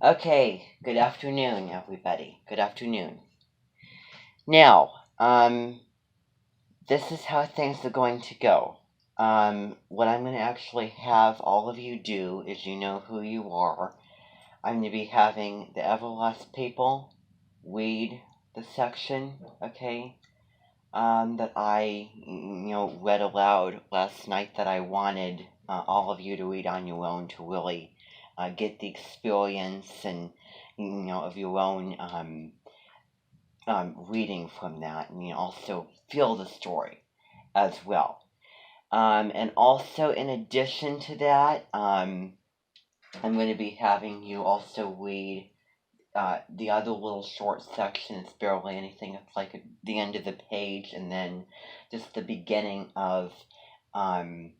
Okay, good afternoon, everybody. Good afternoon. Now, this is how things are going to go. What I'm going to actually have all of you do is you know who you are. I'm going to be having the Everlast people read the section, okay, that I, read aloud last night that I wanted all of you to read on your own to really get the experience and, of your own reading from that, and also feel the story as well. And also, in addition to that, I'm going to be having you also read the other little short section. It's barely anything. It's like at the end of the page, and then just the beginning um,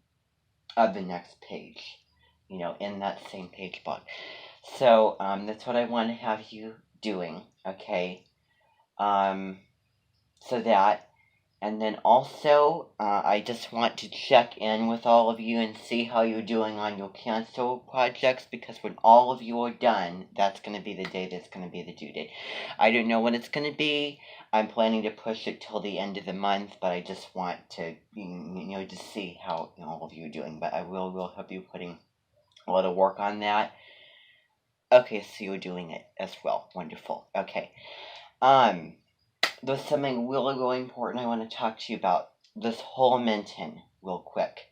of the next page. In that same page book. So that's what I want to have you doing. Okay. Um, so that, and then also, I just want to check in with all of you and see how you're doing on your cancel projects, because when all of you are done, that's going to be the day that's going to be the due date. I don't know when it's going to be. I'm planning to push it till the end of the month, but I just want to, to see how all of you are doing. But I will help you putting a lot of work on that. Okay, so you're doing it as well. Wonderful. Okay. There's something really important I want to talk to you about. This whole Minton, real quick.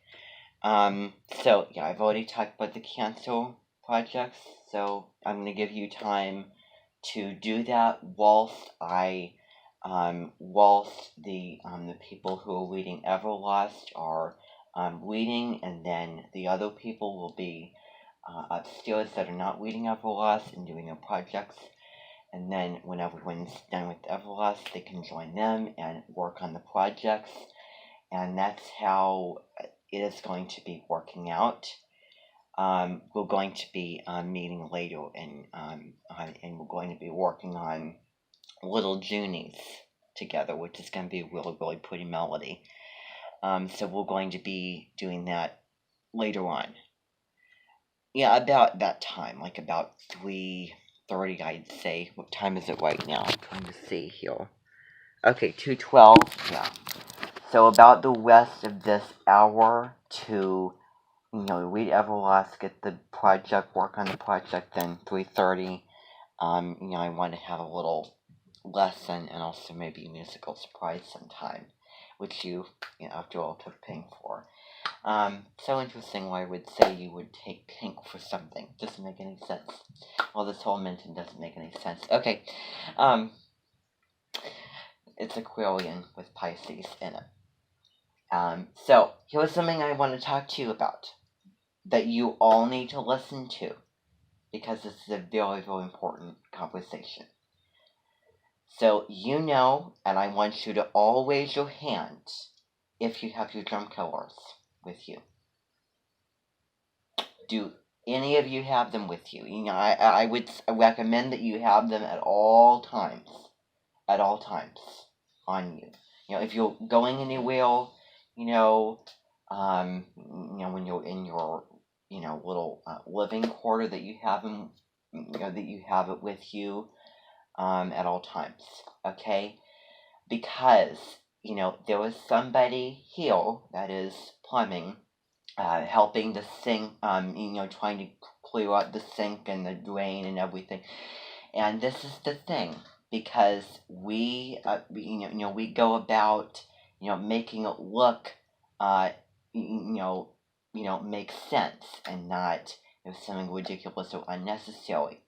So yeah, I've already talked about the cancel projects, so I'm gonna give you time to do that whilst the people who are reading Everlast are reading, and then the other people will be upstairs that are not reading Everlast and doing their projects. And then when everyone's done with Everlast, they can join them and work on the projects. And that's how it is going to be working out. We're going to be meeting later, and we're going to be working on Little Junies together, which is going to be a really, really pretty melody. So we're going to be doing that later on. Yeah, about that time, like about 3:30, I'd say. What time is it right now? I'm trying to see here. Okay, 2:12. Yeah. So about the rest of this hour to read Everlast, get the project, work on the project. Then 3:30. I want to have a little lesson and also maybe a musical surprise sometime, which you after all took pink for. So interesting why I would say you would take pink for something. Doesn't make any sense. Well, this whole Minton doesn't make any sense. Okay. It's Aquarian with Pisces in it. So here's something I want to talk to you about that you all need to listen to, because this is a very, very important conversation. So and I want you to all raise your hands if you have your drum killers with you. Do any of you have them with you? I would recommend that you have them at all times. At all times on you. If you're going anywhere, when you're in your, little living quarter, that you have them, that you have it with you at all times. Okay, because there was somebody here that is plumbing, helping the sink, trying to clear out the sink and the drain and everything. And this is the thing, because we go about, making it look, make sense and not something ridiculous or unnecessary.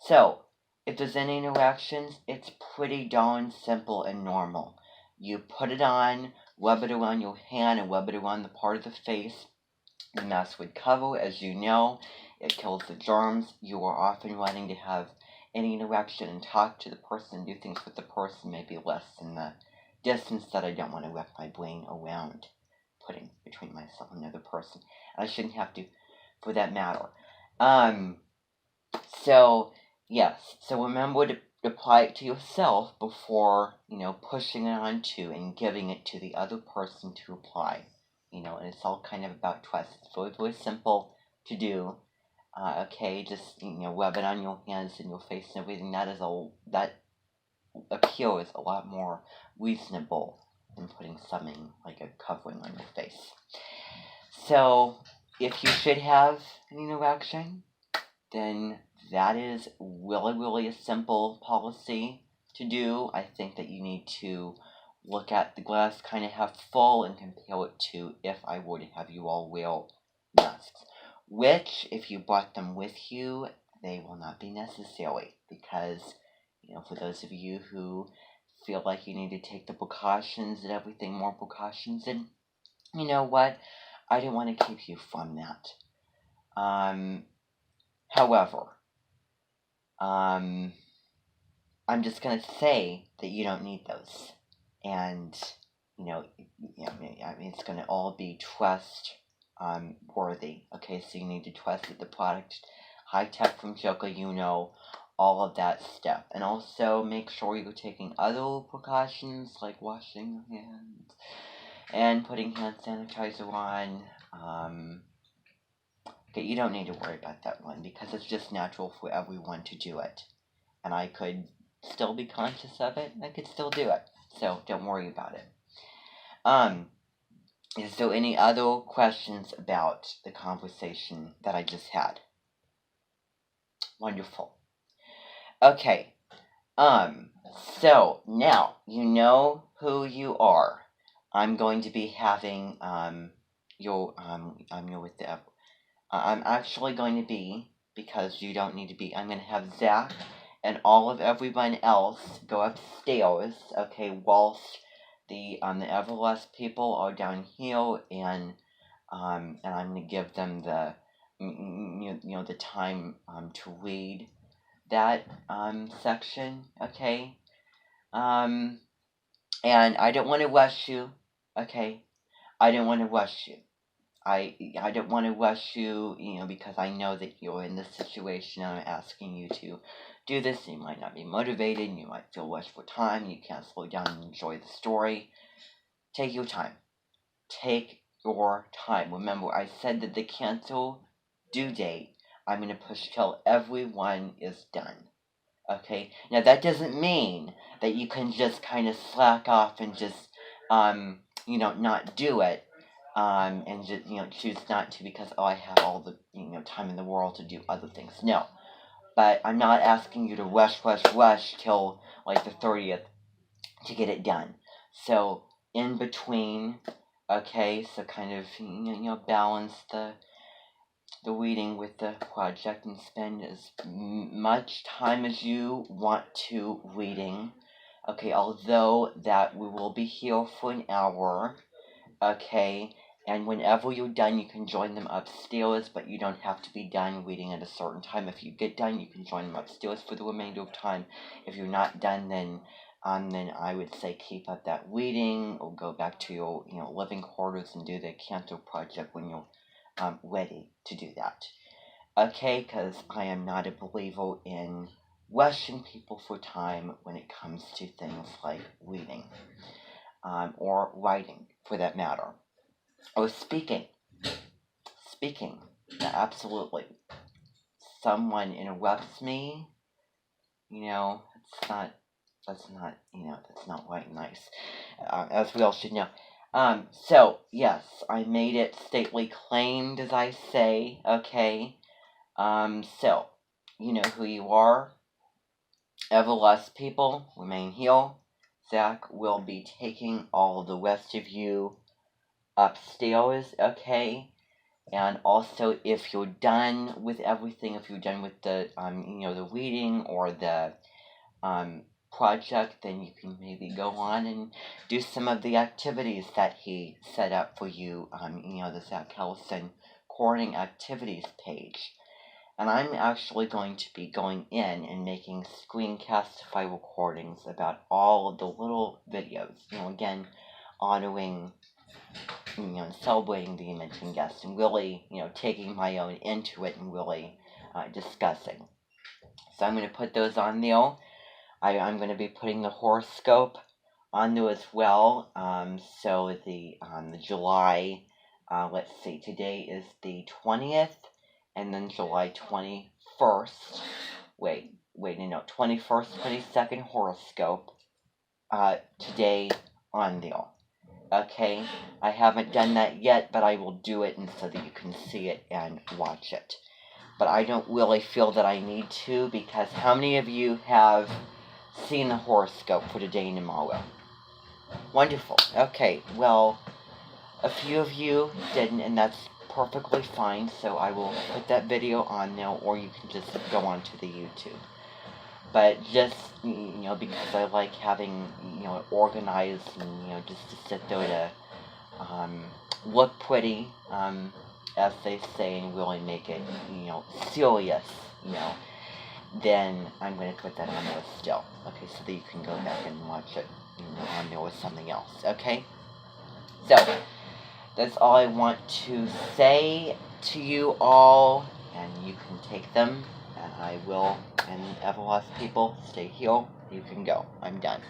So, if there's any interactions, it's pretty darn simple and normal. You put it on, rub it around your hand, and rub it around the part of the face the mask would cover. As you know, it kills the germs. You are often wanting to have any interaction and talk to the person, do things with the person, maybe less than the distance that I don't want to wrap my brain around putting between myself and another person. I shouldn't have to, for that matter. So, yes. So remember to apply it to yourself before, pushing it onto and giving it to the other person to apply. And it's all kind of about trust. It's very, very simple to do. Okay, just rub it on your hands and your face and everything. That appears a lot more reasonable than putting something like a covering on your face. So, if you should have an interaction, then that is really a simple policy to do. I think that you need to look at the glass kind of half full and compare it to if I were to have you all wear masks. Which, if you brought them with you, they will not be necessary because, for those of you who feel like you need to take the precautions and everything, more precautions, and you know what? I didn't want to keep you from that. However, I'm just gonna say that you don't need those, and it's gonna all be trust worthy. Okay, so you need to trust that the product, high tech from Joca, all of that stuff, and also make sure you're taking other precautions like washing your hands and putting hand sanitizer on. Okay, you don't need to worry about that one because it's just natural for everyone to do it. And I could still be conscious of it, and I could still do it. So don't worry about it. Is there any other questions about the conversation that I just had? Wonderful. Okay. So now you know who you are. I'm going to be having I'm with the I'm actually going to be, because you don't need to be, I'm going to have Zach and all of everyone else go upstairs, okay, whilst the Everlast people are down here, and I'm going to give them the the time to read that section, okay, and I don't want to rush you, okay, I don't want to rush you. I don't want to rush you, because I know that you're in this situation and I'm asking you to do this. You might not be motivated, you might feel rushed for time, you can't slow down and enjoy the story. Take your time. Take your time. Remember, I said that the cancel due date, I'm going to push till everyone is done. Okay? Now, that doesn't mean that you can just kind of slack off and just, not do it. And just choose not to because I have all the time in the world to do other things. No, but I'm not asking you to rush till like the 30th to get it done. So in between, okay, so kind of balance the reading with the project and spend as much time as you want to reading. Okay, although that we will be here for an hour. Okay, and whenever you're done, you can join them upstairs, but you don't have to be done reading at a certain time. If you get done, you can join them upstairs for the remainder of time. If you're not done, then I would say keep up that reading, or go back to your living quarters and do the Canto project when you're ready to do that. Okay, because I am not a believer in rushing people for time when it comes to things like reading. Or writing, for that matter. Or speaking. Speaking. Yeah, absolutely. Someone interrupts me, that's not quite nice, as we all should know. So, yes, I made it stately claimed, as I say, okay? So, you know who you are. Everlast people, remain here. Zach will be taking all the rest of you upstairs, okay? And also, if you're done with everything, if you're done with the the reading or the project, then you can maybe go on and do some of the activities that he set up for you. The Zach Callison Corning activities page. And I'm actually going to be going in and making screencastify recordings about all of the little videos. Again, honoring, celebrating the mentioned guests and really, taking my own into it and really discussing. So I'm going to put those on there. I'm going to be putting the horoscope on there as well. So the July, let's see, today is the 20th. and then July 21st. Wait, no, 21st, 22nd horoscope. Today on Neil. Okay, I haven't done that yet, but I will do it and so that you can see it and watch it. But I don't really feel that I need to, because how many of you have seen the horoscope for today and tomorrow? Wonderful. Okay, well, a few of you didn't, and that's perfectly fine, so I will put that video on now, or you can just go onto the YouTube. But just, because I like having, it organized and, just to sit there to look pretty, as they say, and really make it, serious, then I'm going to put that on there still. Okay, so that you can go back and watch it, on there with something else. Okay? So, that's all I want to say to you all, and you can take them, and I will, and Everlost people, stay here, you can go. I'm done.